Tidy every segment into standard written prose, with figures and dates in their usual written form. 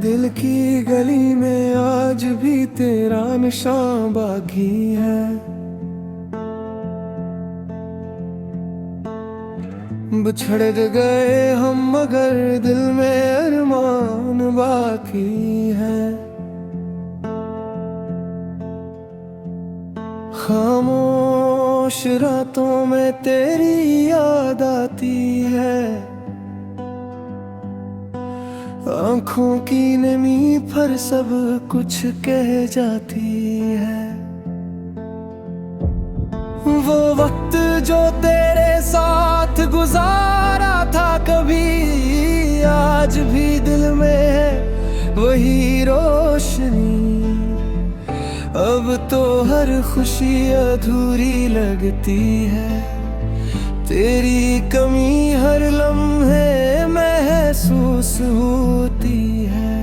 दिल की गली में आज भी तेरा निशान बाकी है। बिछड़ गए हम मगर दिल में अरमान बाकी है। खामोश रातों में तेरी याद आती है। आँखों की नमी पर सब कुछ कह जाती है। वो वक्त जो तेरे साथ गुजारा था कभी, आज भी दिल में है वही रोशनी। अब तो हर खुशी अधूरी लगती है। तेरी कमी हर लम्हे महसूस होती है।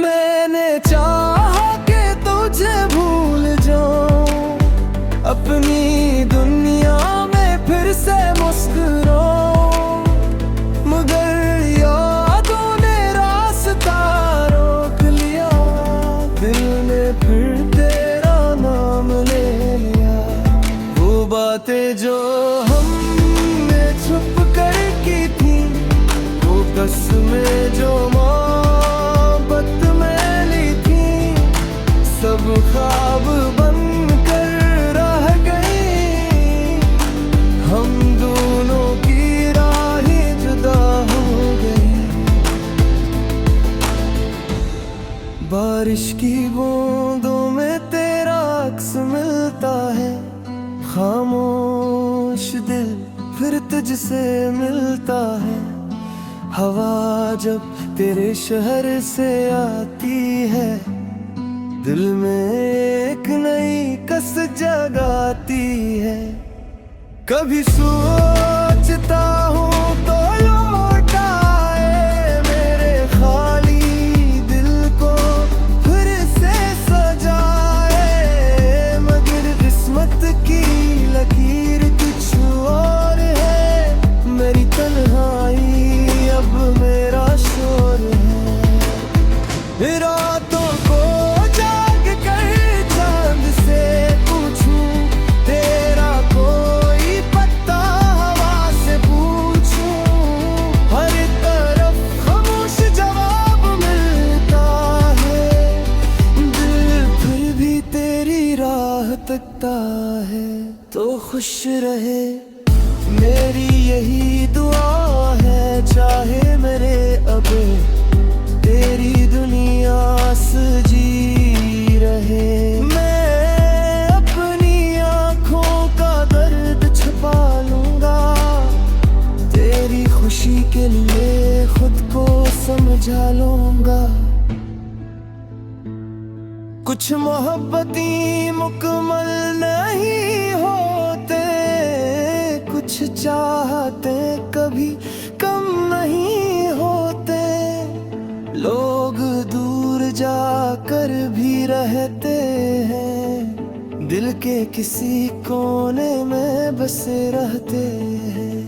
मैंने चाहा कि तुझे भूल जाऊं, अपनी दुनिया में फिर से मुस्कुराऊं, मगर यादों ने रास्ता रोक लिया। दिल ने फिर तेरा नाम ले लिया। वो बातें जो हमने छुप कर की थी, वो कसमें जो मोहब्बत में ली थी, सब ख्वाब बन कर रह गई। हम दोनों की राहें जुदा हो गई। बारिश की बूंदों में तेरा अक्स मिलता है। खामोश दिल फिर तुझसे मिलता है। हवा जब तेरे शहर से आती है, दिल में एक नई कस जगाती है। कभी सोचता हूँ तो लौट आए मेरे खाली दिल को फिर से सजाए, मगर किस्मत की लकीर कुछ और है। मेरी तन्हाई अब मेरा शोर है। रातों को जाग कर चांद से पूछूं, तेरा कोई पता हवा से पूछूं, हर तरफ खामोश जवाब मिलता है। दिल फिर भी तेरी राह तकता है। तो खुश रहे मेरी यही दुआ है, चाहे मेरे अब तेरी दुनिया सजी रहे। मैं अपनी आँखों का दर्द छुपा लूंगा, तेरी खुशी के लिए खुद को समझा लूंगा। कुछ मोहब्बतें मुकम्मल नहीं होते, कुछ चाहते कभी कम नहीं होते। लोग दूर जाकर भी रहते हैं, दिल के किसी कोने में बसे रहते हैं।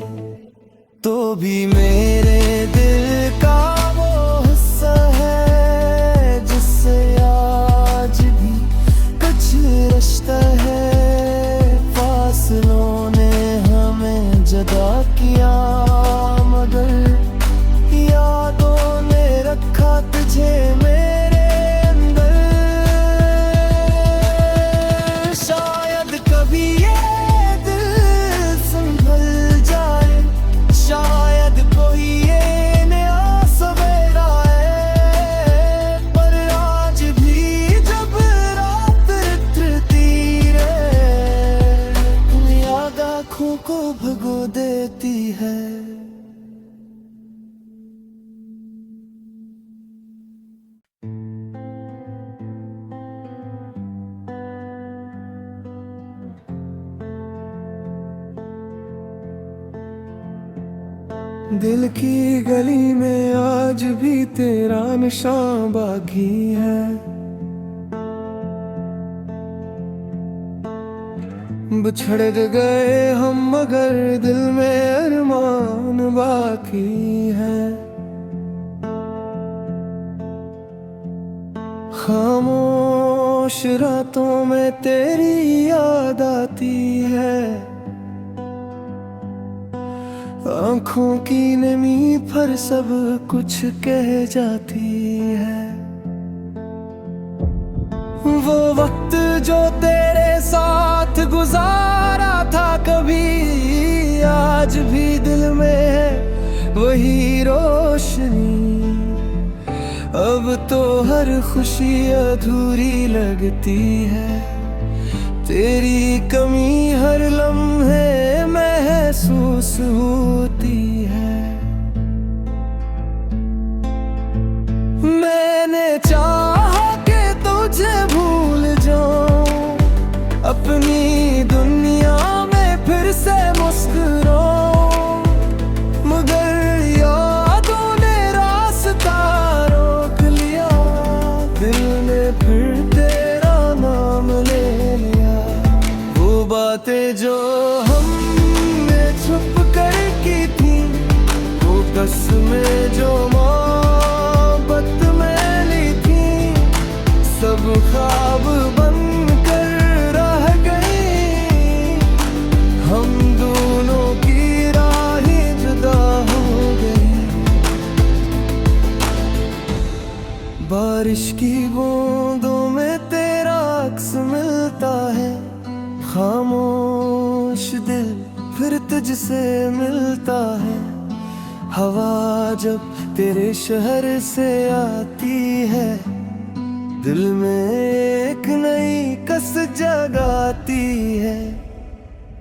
तो भी मेरे दिल का वो हिस्सा है जिससे आज भी कुछ रिश्ता है। फासलों ने हमें जुदा किया, मगर यादों ने रखा तुझे मेरे अंदर। शायद कभी ये दिल संभल जाए, शायद कोई ये नया सवेरा है। पर आज भी जब रात उतरती है, याद आँखों को भगो देती है। दिल की गली में आज भी तेरा निशान बाकी है। बिछड़ गए हम मगर दिल में अरमान बाकी है। खामोश रातों में तेरी याद आती है, आंखों की नमी पर सब कुछ कह जाती है। वो वक्त जो तेरे साथ गुजारा था कभी, आज भी दिल में है वही रोशनी। अब तो हर खुशी अधूरी लगती है, तेरी कमी हर लम्हे महसूस होती है। मैंने चाहा कि तुझे भूल जाऊं, अपनी दुनिया में फिर से मुस्कुराऊं, मगर यादों ने रास्ता रोक लिया। दिल ने फिर तेरा नाम ले लिया। वो बातें जो हमने छुप कर की थी, वो कसमें जो मोहब्बत में ली थी, सब ख्वाब बन कर रह गई। हम दोनों की राहें जुदा हो गई। बारिश की बूंदों में तेरा अक्स मिलता है, खामोश दिल फिर तुझसे मिलता है। हवा जब तेरे शहर से आती है, दिल में एक नई कस जगाती है।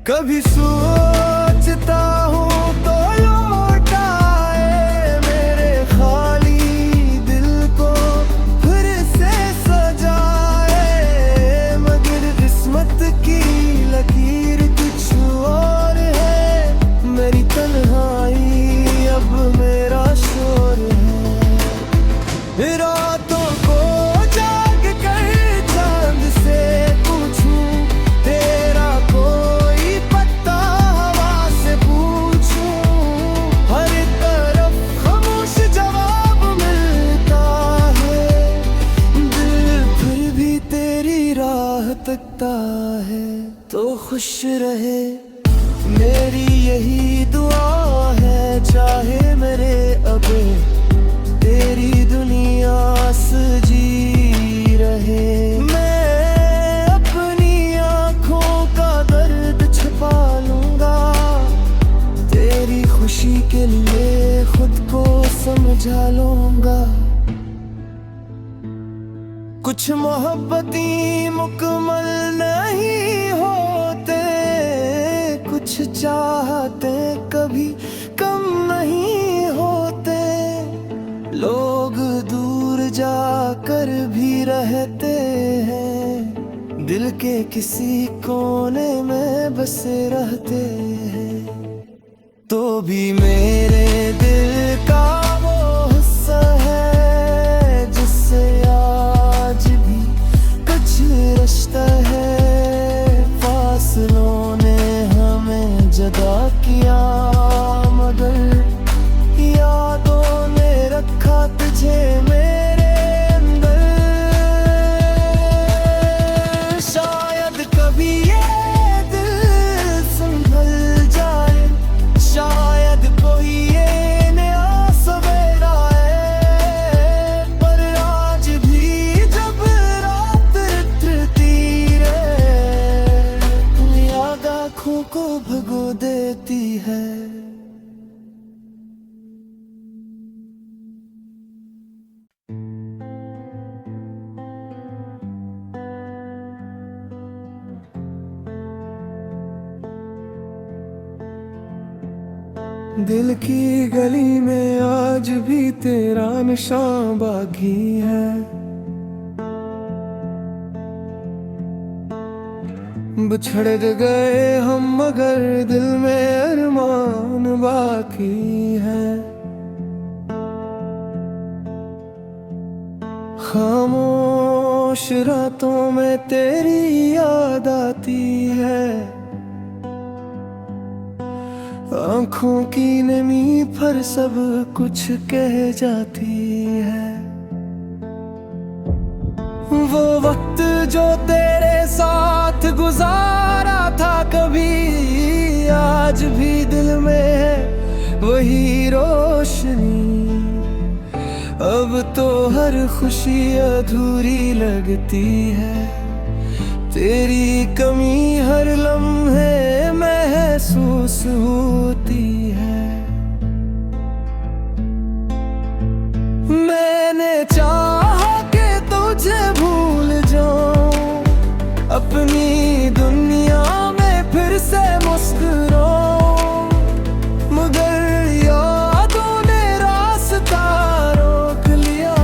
कभी सोचता हूँ तो लौट आए मेरे खाली दिल को फिर से सजाए, मगर किस्मत की लकीर कुछ और है। मेरी तन्हाई अब मेरा शोर है। रातों को जाग कर चांद से पूछूं, तेरा कोई पता हवा से पूछूं, हर तरफ खामोश जवाब मिलता है। दिल फिर भी तेरी राह तकता है। तो खुश रहे मेरी यही दुआ है, चाहे मेरे अब तेरी दुनिया सजी रहे। मैं अपनी आँखों का दर्द छुपा लूंगा, तेरी खुशी के लिए खुद को समझा लूंगा। कुछ मोहब्बतें मुकम्मल नहीं होते, कुछ चाहते कभी कम नहीं होते। लोग दूर जाकर भी रहते हैं, दिल के किसी कोने में बसे रहते हैं। तो भी मेरे दिल का वो हिस्सा है जिससे आज भी कुछ रिश्ता है। फासलों ने हमें जुदा किया, मगर यादों ने रखा तुझे मेरे अंदर। शायद कभी ये दिल संभल जाए, शायद कोई ये नया सवेरा है। पर आज भी जब रात उतरती है, याद आँखों को भगो देती है। दिल की गली में आज भी तेरा निशान बाकी है। बिछड़ गए हम मगर दिल में अरमान बाकी है। खामोश रातों में तेरी याद आती है, आंखों की नमी पर सब कुछ कह जाती है। वो वक्त जो तेरे साथ गुजारा था कभी, आज भी दिल में है वही रोशनी। अब तो हर खुशी अधूरी लगती है, तेरी कमी हर लम्हे महसूस होती है। मैंने चाहा कि तुझे भूल जाऊं, अपनी दुनिया में फिर से मुस्कुराऊं, मगर यादों ने रास्ता रोक लिया।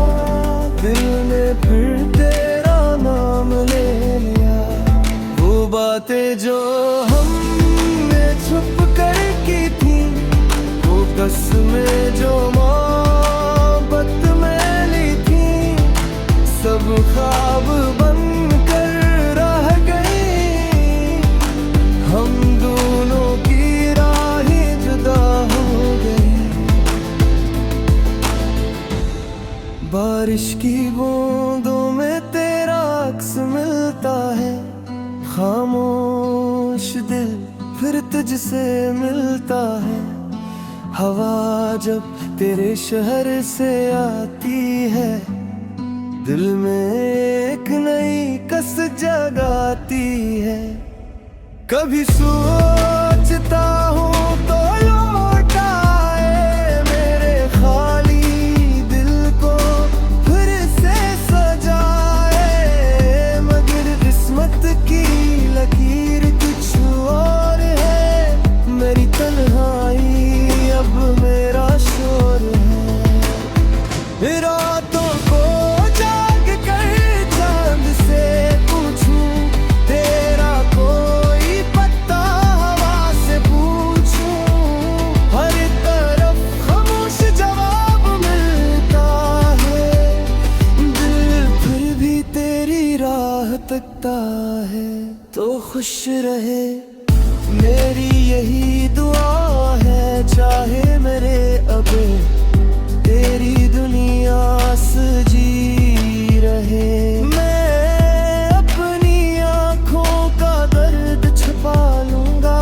दिल ने फिर तेरा नाम ले लिया। वो बातें जो हमने छुप कर की थी, वो कसमें जो मोहब्बत में ली थी, सब ख्वाब बन कर रह गई। हम दोनों की राहें जुदा हो गई। बारिश की बूंदों में तेरा अक्स मिलता है, खामोश दिल फिर तुझसे मिलता है। हवा जब तेरे शहर से आती है, दिल में एक नई कस जगाती है। कभी सोचता हूँ तो लौट आए मेरे खाली दिल को फिर से सजाए, मगर किस्मत की लकीर कुछ और है। मेरी तन्हाई अब मेरा शोर है। रातों को जाग कर चांद से पूछूं, तेरा कोई पता हवा से पूछूं, हर तरफ खामोश जवाब मिलता है। दिल फिर भी तेरी राह तकता है। तो खुश रहे मेरी यही दुआ है, चाहे मेरे अब तेरी दुनिया सजी रहे। मैं अपनी आँखों का दर्द छुपा लूंगा,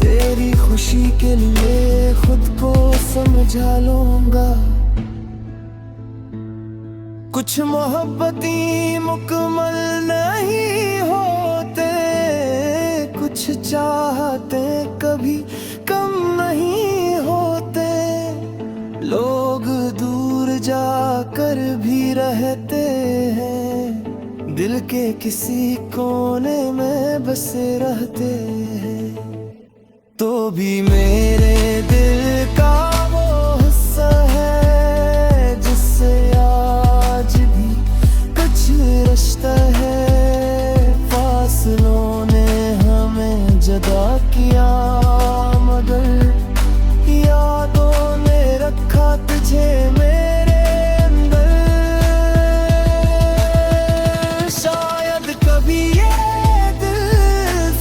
तेरी खुशी के लिए खुद को समझा लूंगा। कुछ मोहब्बतें मुकम्मल नहीं होते, कुछ चाहते कभी कम नहीं होते। लोग दूर जाकर भी रहते हैं, दिल के किसी कोने में बसे रहते हैं। तो भी मेरे दिल का वो हिस्सा है जिससे आज भी कुछ रिश्ता है। फासलों ने हमें जुदा किया, मगर यादों ने रखा तुझे मेरे अंदर। शायद कभी ये दिल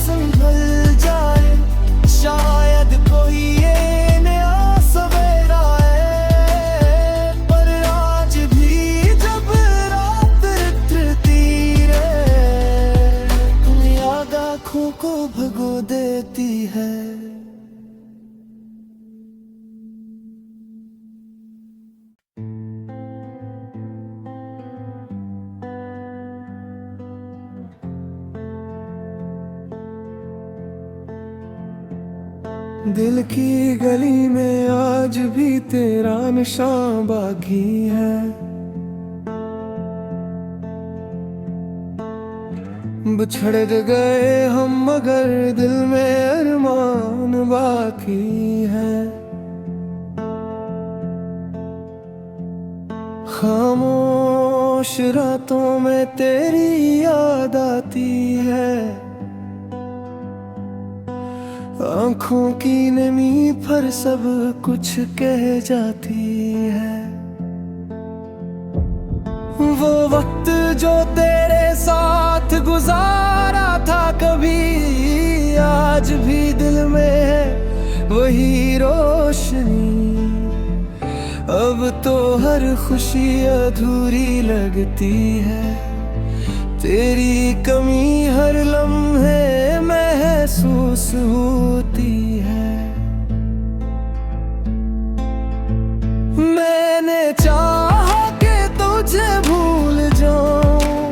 संभल जाए, शायद कोई ये नया सवेरा है। पर आज भी जब रात रटती रहे, याद आँखों को भगो देती है। दिल की गली में आज भी तेरा निशान बाकी है। बिछड़ गए हम मगर दिल में अरमान बाकी है। खामोश रातों में तेरी याद आती है, आँखों की नमी पर सब कुछ कह जाती है। वो वक्त जो तेरे साथ गुजारा था कभी, आज भी दिल में है वही रोशनी। अब तो हर खुशी अधूरी लगती है, तेरी कमी हर लम्हे महसूस होती है। मैंने चाहा कि तुझे भूल जाऊं,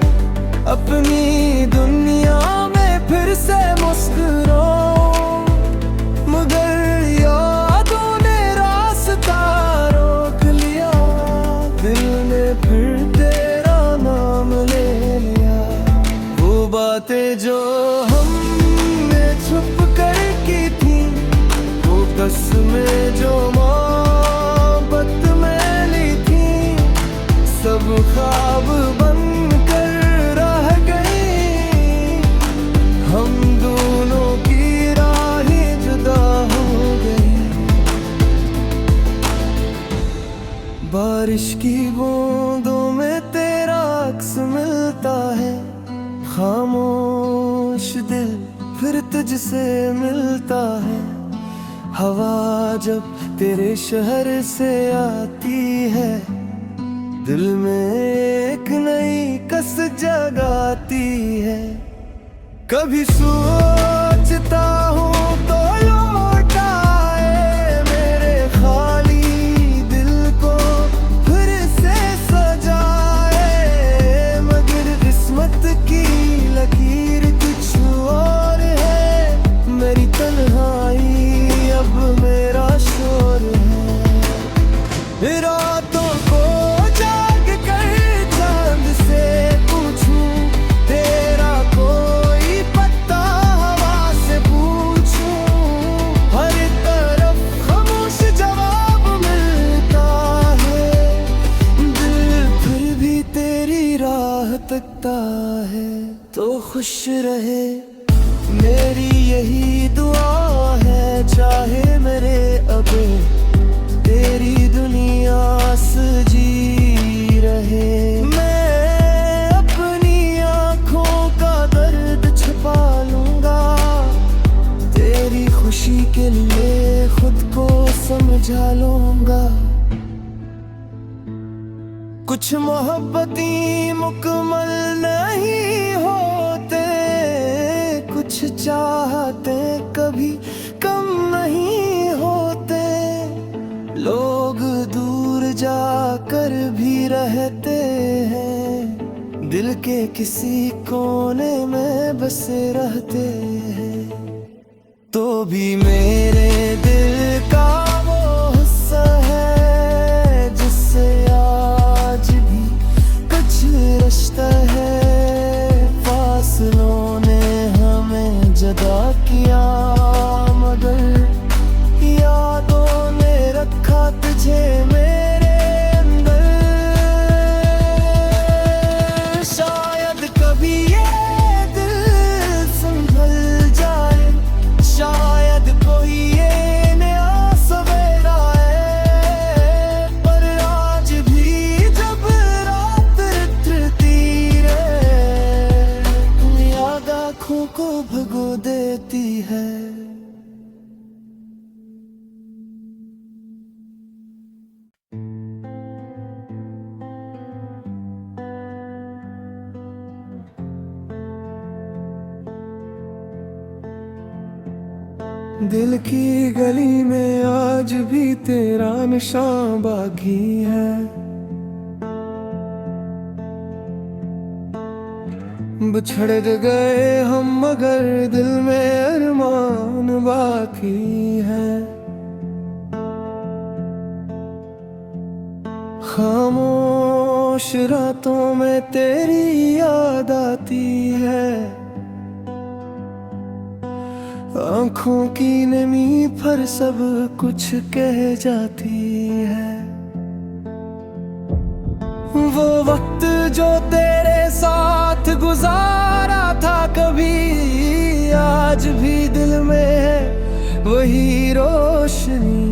अपनी दुनिया में फिर से मुस्कुराऊं, मगर यादों ने रास्ता रोक लिया। दिल ने फिर तेरा नाम ले लिया। वो बातें जो हमने छुप कर की थी, वो कसमें जो मोहब्बत में ली थी, सब ख्वाब बन कर रह गई। हम दोनों की राहें जुदा हो गई। बारिश की बूंदों में तेरा अक्स मिलता है, खामोश दिल फिर तुझसे मिलता है। हवा जब तेरे शहर से आती है, दिल में एक नई कस जगाती है। कभी सोचता हूँ तो लौट आए मेरे खाली दिल को फिर से सजाए, मगर किस्मत की लकीर कुछ और है। मेरी तन्हाई अब मेरा शोर है। रातों को जाग कर चांद से पूछूं, तेरा कोई पता हवा से पूछूं, हर तरफ खामोश जवाब मिलता है। दिल फिर भी तेरी राह तकता है। तो खुश रहे मेरी यही दुआ है, चाहे मेरे अब तेरी दुनिया सजी रहे। मैं अपनी आँखों का दर्द छुपा लूंगा, तेरी खुशी के लिए खुद को समझा लूंगा। कुछ मोहब्बतें मुकम्मल नहीं होते, कुछ चाहते कभी कम नहीं होते। लोग दूर जाकर भी रहते हैं, दिल के किसी कोने में बसे रहते हैं। तो भी मेरे दिल का वो हिस्सा है, जिससे आज भी कुछ रिश्ता है। फासलों ने हमें जुदा किया, मगर यादों ने रखा तुझे मेरे अंदर। शायद कभी ये दिल संभल जाए, शायद कोई ये नया सवेरा है। पर आज भी जब रात उतरती है, याद आँखों को भगो देती है। दिल की गली में आज भी तेरा निशान बाकी है। बिछड़ गए हम मगर दिल में अरमान बाकी है। खामोश रातों में तेरी याद आती है, आँखों की नमी पर सब कुछ कह जाती है। वो वक्त जो तेरे साथ गुजारा था कभी, आज भी दिल में है वही रोशनी।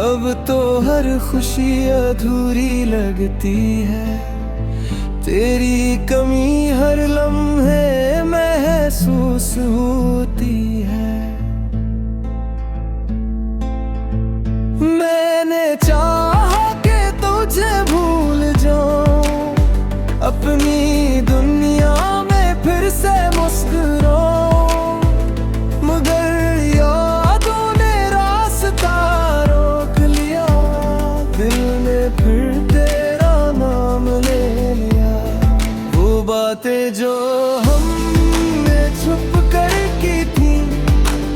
अब तो हर खुशी अधूरी लगती है, तेरी कमी हर लम्हे महसूस होती है। बातें जो हमने छुप कर की थी,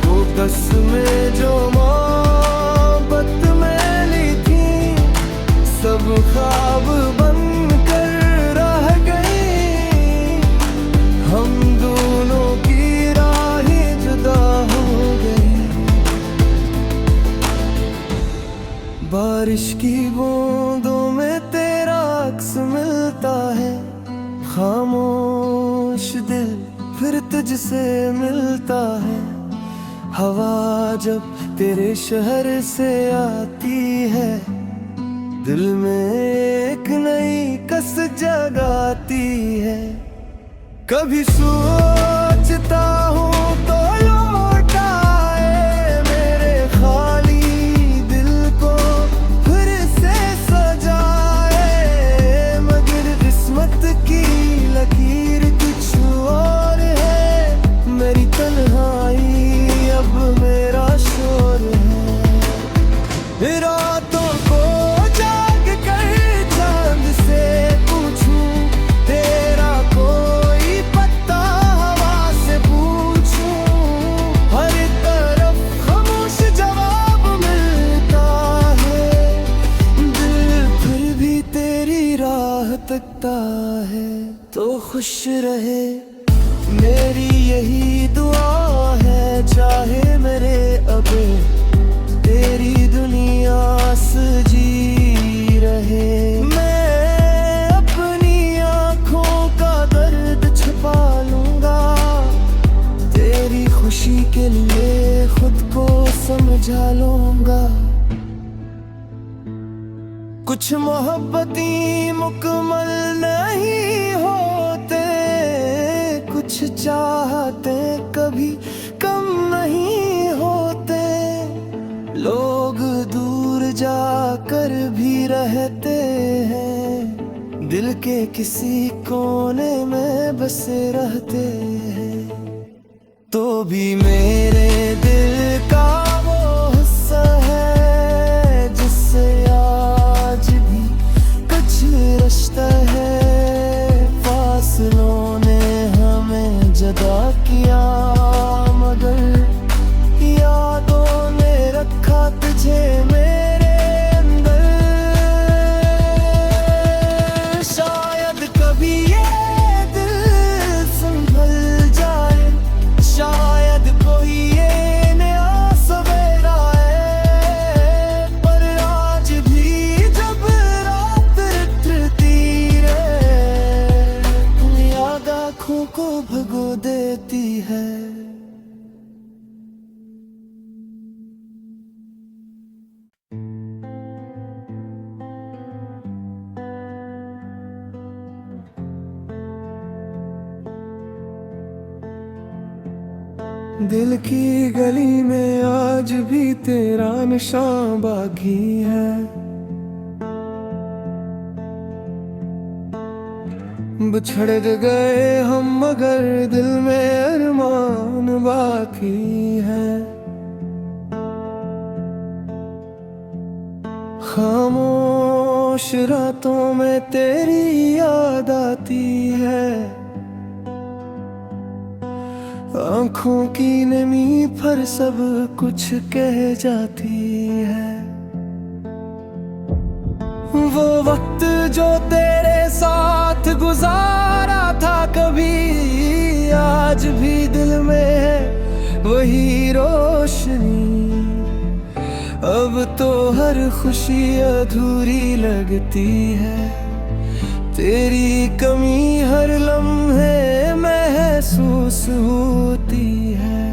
वो कसमें जो मोहब्बत में ली थी, सब ख्वाब बन कर रह गई। हम दोनों की राहें जुदा हो गई। बारिश की बूंदों में तेरा अक्स मिलता है, खामोश दिल फिर तुझसे मिलता है। हवा जब तेरे शहर से आती है, दिल में एक नई कसक जगाती है। कभी सोचता हूँ तो लौट आए मेरे खाली दिल को फिर से सजाए, मगर किस्मत की लकीर कुछ और है। मेरी तन्हाई अब मेरा शोर है। रातों को जाग कर चांद से पूछूं तेरा कोई पता, हवा से पूछूं हर तरफ खामोश जवाब मिलता है। दिल फिर भी तेरी राह तकता है। तो खुश रहे मेरी यही दुआ है, चाहे मेरे अब तेरी दुनिया सजी रहे। मैं अपनी आँखों का दर्द छुपा लूंगा, तेरी खुशी के लिए खुद को समझा लूंगा। कुछ मोहब्बती मुकम्मल नहीं होते, कुछ चाहते कभी कम नहीं होते। लोग दूर जाकर भी रहते हैं, दिल के किसी कोने में बसे रहते हैं। तो भी मेरे दिल का वो हिस्सा है जिससे आज भी कुछ रिश्ता है। फासलों ने हमें जुदा किया, मगर यादों ने रखा तुझे मेरे अंदर। शायद कभी ये दिल संभल जाए, शायद कोई ये नया सवेरा है। पर आज भी जब रात निकलती है, याद आँखों को भगो देती है। दिल की गली में आज भी तेरा निशान बाकी है। बिछड़ गए हम मगर दिल में अरमान बाकी है। खामोश रातों में तेरी याद आती है, आँखों की नमी पर सब कुछ कह जाती है। वो वक्त जो तेरे साथ गुजारा था कभी, आज भी दिल में है वही रोशनी। अब तो हर खुशी अधूरी लगती है, तेरी कमी हर लम्हे महसूस होती है।